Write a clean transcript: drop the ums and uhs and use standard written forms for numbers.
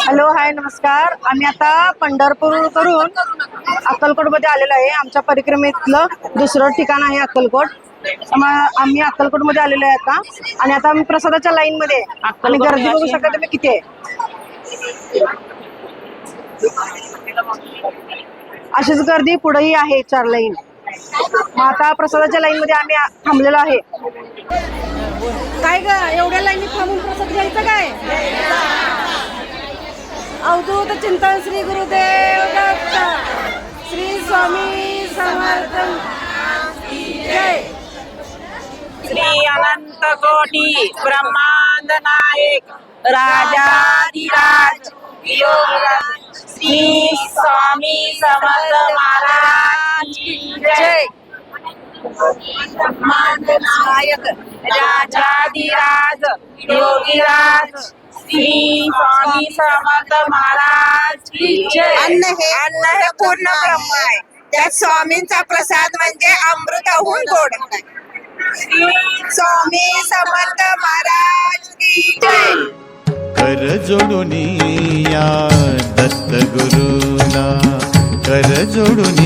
Hello, हाय, नमस्कार. आम्ही आता पंढरपूर करून अक्कलकोट मध्ये आलेलो आहे. आमच्या परिक्रमेतलं दुसरं ठिकाण आहे अक्कलकोट. आम्ही अक्कलकोट मध्ये आलेलो आहे आता. आणि आता आम्ही प्रसादाच्या लाईन मध्ये आहे. आणि गर्दी बघू शकता तुम्ही किती आहे. अशीच गर्दी पुढेही आहे 4 लाईन. मग आता प्रसादाच्या लाईन मध्ये आम्ही थांबलेलो आहे. काय ग, एवढ्या लाईनीत थांबून प्रसाद घ्यायचा काय? अवधूत चिंतन श्री गुरुदेव दत्त, श्री स्वामी समर्थ जय. श्री अनंत कोटी ब्रह्मांड नायक राजाधिराज योगराज श्री स्वामी समर्थ महाराज की जय. ब्रह्मांड नायक राजाधिराज योगीराज श्री स्वामी समर्थ महाराज की जय. अन्न हे पूर्ण ब्रह्म आहे. त्यात स्वामींचा प्रसाद म्हणजे अमृताहून गोड. श्री स्वामी समर्थ महाराज की जय. कर जोडून या दत्त गुरुना, कर जोडून